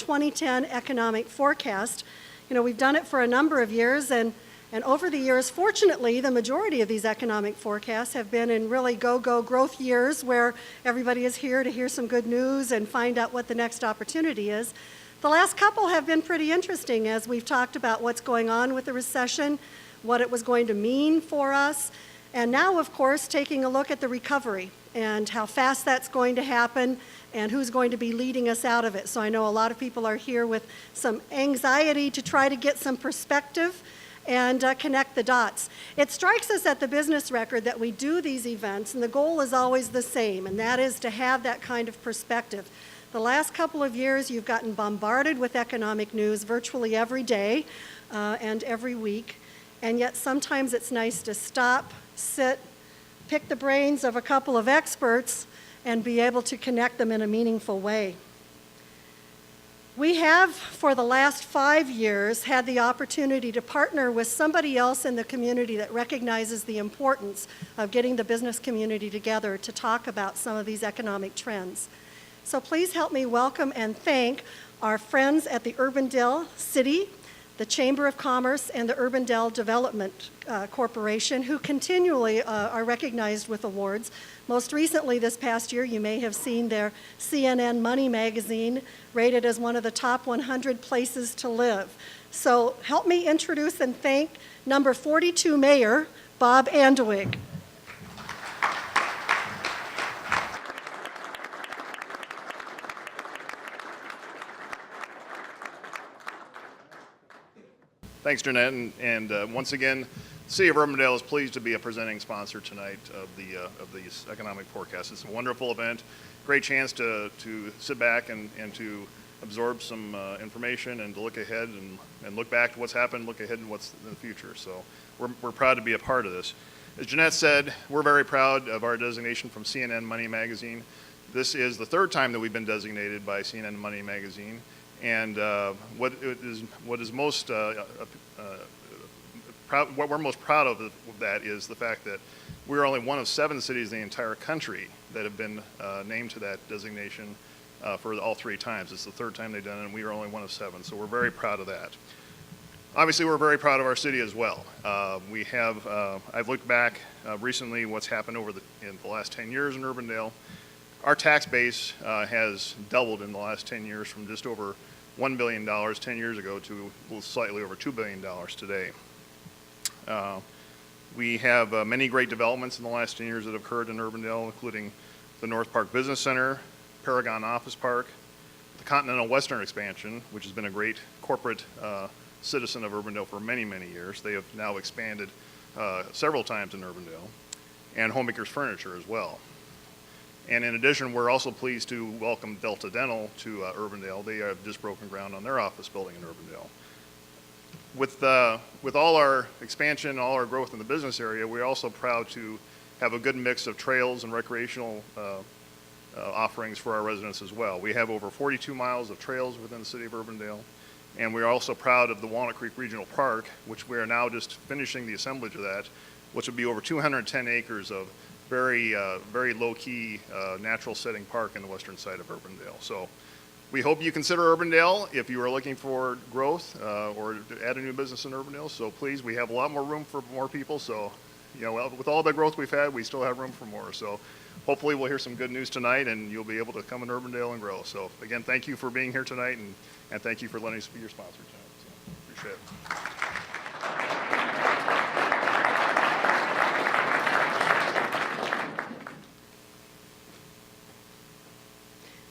2010 economic forecast. You know, we've done it for a number of years, and over the years, fortunately, the majority of these economic forecasts have been in really go-go growth years where everybody is here to hear some good news and find out what the next opportunity is. The last couple have been pretty interesting as we've talked about what's going on with the recession, what it was going to mean for us, and now, of course, taking a look at the recovery and how fast that's going to happen and who's going to be leading us out of it. So I know a lot of people are here with some anxiety to try to get some perspective and connect the dots. It strikes us at the Business Record that we do these events, and the goal is always the same, and that is to have that kind of perspective. The last couple of years, you've gotten bombarded with economic news virtually every day and every week, and yet sometimes it's nice to stop, sit, pick the brains of a couple of experts, and be able to connect them in a meaningful way. We have, for the last 5 years, had the opportunity to partner with somebody else in the community that recognizes the importance of getting the business community together to talk about some of these economic trends. So please help me welcome and thank our friends at the Urbandale City, the Chamber of Commerce, and the Urbandale Development Corporation, who continually are recognized with awards. Most recently this past year, you may have seen their CNN Money magazine rated as one of the top 100 places to live. So help me introduce and thank number 42 Mayor, Bob Andewig. Thanks, Jeanette, and once again, the City of Urbandale is pleased to be a presenting sponsor tonight of these economic forecasts. It's a wonderful event, great chance to sit back and to absorb some information and to look ahead and look back to what's happened, look ahead and what's in the future. So we're proud to be a part of this. As Jeanette said, we're very proud of our designation from CNN Money magazine. This is the third time that we've been designated by CNN Money magazine. And what we're most proud of that is the fact that we're only one of 7 cities in the entire country that have been named to that designation for all 3 times. It's the third time they've done it, and we are only one of 7, so we're very proud of that. Obviously, we're very proud of our city as well. I've looked back recently what's happened in the last 10 years in Urbandale. Our tax base has doubled in the last 10 years from just over $1 billion 10 years ago to slightly over $2 billion today. We have many great developments in the last 10 years that have occurred in Urbandale, including the North Park Business Center, Paragon Office Park, the Continental Western expansion, which has been a great corporate citizen of Urbandale for many, many years. They have now expanded several times in Urbandale, and Homemakers Furniture as well. And in addition, we're also pleased to welcome Delta Dental to Urbandale. They have just broken ground on their office building in Urbandale. With all our expansion, all our growth in the business area, we're also proud to have a good mix of trails and recreational offerings for our residents as well. We have over 42 miles of trails within the city of Urbandale, and we're also proud of the Walnut Creek Regional Park, which we are now just finishing the assemblage of that, which will be over 210 acres of very low-key natural setting park in the western side of Urbandale. So we hope you consider Urbandale if you are looking for growth or to add a new business in Urbandale. So please, we have a lot more room for more people. So, you know, with all the growth we've had, we still have room for more. So hopefully we'll hear some good news tonight and you'll be able to come in Urbandale and grow. So again, thank you for being here tonight and thank you for letting us be your sponsor tonight. So appreciate it.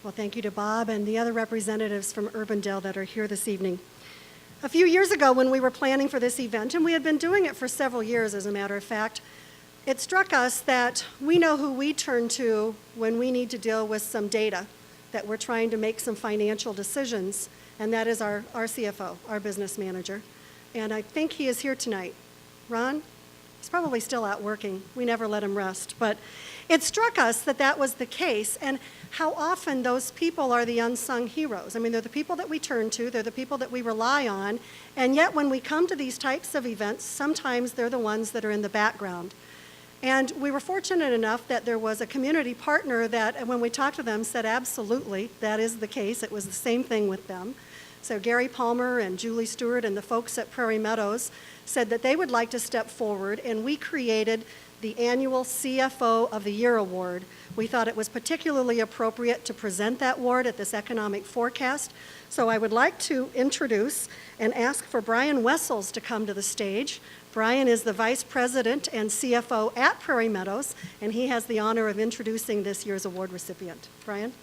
Well, thank you to Bob and the other representatives from Urbandale that are here this evening. A few years ago when we were planning for this event, and we had been doing it for several years as a matter of fact, it struck us that we know who we turn to when we need to deal with some data, that we're trying to make some financial decisions, and that is our CFO, our business manager. And I think he is here tonight. Ron? He's probably still out working. We never let him rest. But it struck us that that was the case, and how often those people are the unsung heroes. I mean, they're the people that we turn to, they're the people that we rely on, and yet when we come to these types of events, sometimes they're the ones that are in the background. And we were fortunate enough that there was a community partner that, when we talked to them, said absolutely, that is the case. It was the same thing with them. So Gary Palmer and Julie Stewart and the folks at Prairie Meadows said that they would like to step forward, and we created the annual CFO of the Year Award. We thought it was particularly appropriate to present that award at this economic forecast. So I would like to introduce and ask for Brian Wessels to come to the stage. Brian is the Vice President and CFO at Prairie Meadows, and he has the honor of introducing this year's award recipient. Brian?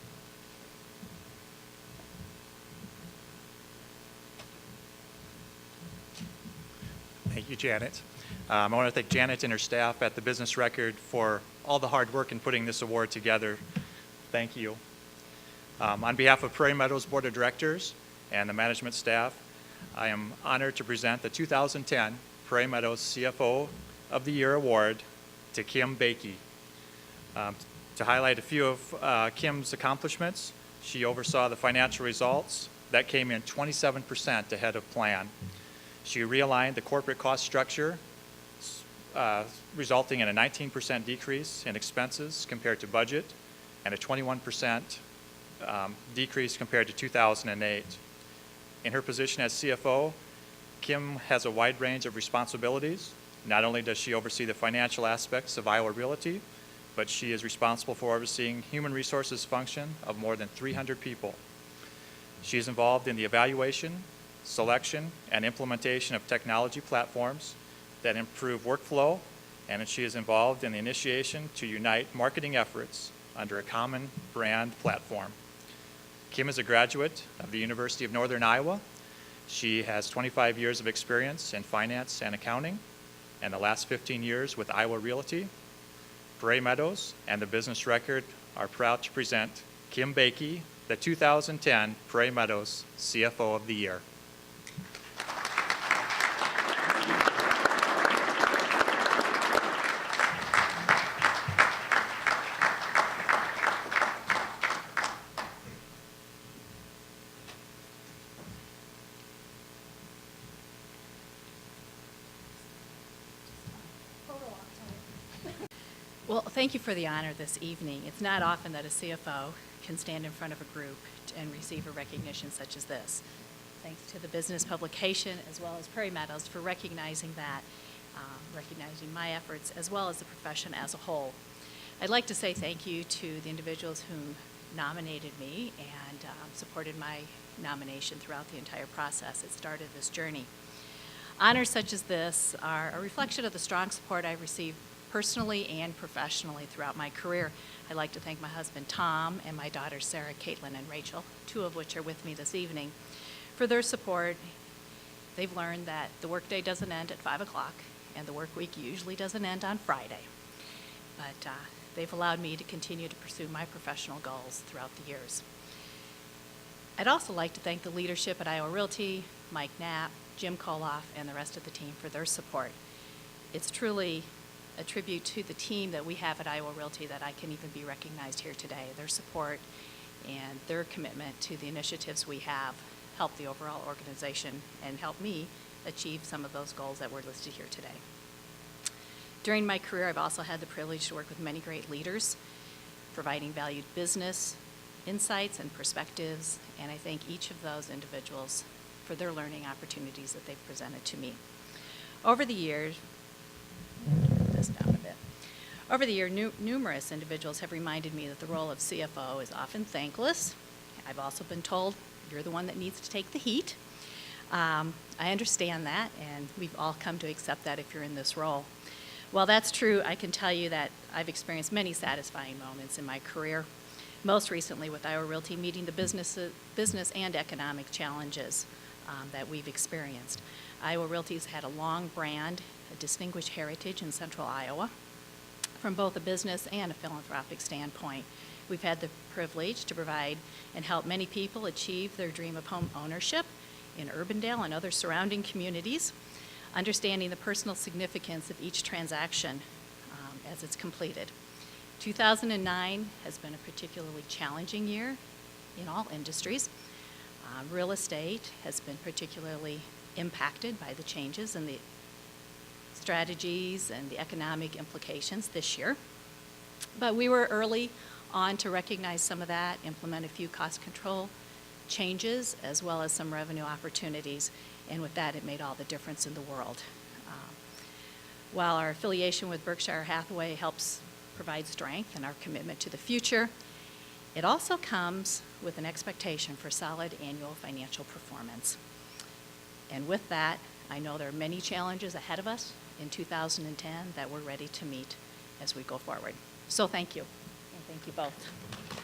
Thank you, Janet. I want to thank Janet and her staff at the Business Record for all the hard work in putting this award together. Thank you. On behalf of Prairie Meadows Board of Directors and the management staff, I am honored to present the 2010 Prairie Meadows CFO of the Year Award to Kim Bakey. To highlight a few of Kim's accomplishments, she oversaw the financial results that came in 27% ahead of plan. She realigned the corporate cost structure, resulting in a 19% decrease in expenses compared to budget and a 21% decrease compared to 2008. In her position as CFO, Kim has a wide range of responsibilities. Not only does she oversee the financial aspects of Iowa Realty, but she is responsible for overseeing human resources function of more than 300 people. She is involved in the evaluation, selection, and implementation of technology platforms that improve workflow, and she is involved in the initiation to unite marketing efforts under a common brand platform. Kim is a graduate of the University of Northern Iowa. She has 25 years of experience in finance and accounting, and the last 15 years with Iowa Realty. Prairie Meadows and the Business Record are proud to present Kim Bakey, the 2010 Prairie Meadows CFO of the Year. Well, thank you for the honor this evening. It's not often that a CFO can stand in front of a group and receive a recognition such as this. Thanks to the business publication as well as Prairie Meadows for recognizing that, recognizing my efforts as well as the profession as a whole. I'd like to say thank you to the individuals who nominated me and supported my nomination throughout the entire process. It started this journey. Honors such as this are a reflection of the strong support I've received personally and professionally throughout my career. I'd like to thank my husband Tom and my daughters Sarah, Caitlin, and Rachel, two of which are with me this evening, for their support. They've learned that the workday doesn't end at 5 o'clock and the work week usually doesn't end on Friday. But they've allowed me to continue to pursue my professional goals throughout the years. I'd also like to thank the leadership at Iowa Realty, Mike Knapp, Jim Koloff, and the rest of the team for their support. It's truly a tribute to the team that we have at Iowa Realty that I can even be recognized here today. Their support and their commitment to the initiatives we have help the overall organization and help me achieve some of those goals that were listed here today. During my career, I've also had the privilege to work with many great leaders, providing valued business insights and perspectives, and I thank each of those individuals for their learning opportunities that they've presented to me. Over the years, numerous individuals have reminded me that the role of CFO is often thankless. I've also been told you're the one that needs to take the heat. I understand that, and we've all come to accept that if you're in this role. While that's true, I can tell you that I've experienced many satisfying moments in my career, most recently with Iowa Realty meeting the business and economic challenges that we've experienced. Iowa Realty's had a long brand, a distinguished heritage in central Iowa from both a business and a philanthropic standpoint. We've had the privilege to provide and help many people achieve their dream of home ownership in Urbandale and other surrounding communities, understanding the personal significance of each transaction as it's completed. 2009 has been a particularly challenging year in all industries. Real estate has been particularly impacted by the changes in the strategies and the economic implications this year. But we were early on to recognize some of that, implement a few cost control changes, as well as some revenue opportunities. And with that, it made all the difference in the world. While our affiliation with Berkshire Hathaway helps provide strength and our commitment to the future, it also comes with an expectation for solid annual financial performance. And with that, I know there are many challenges ahead of us in 2010 that we're ready to meet as we go forward. So thank you, and thank you both.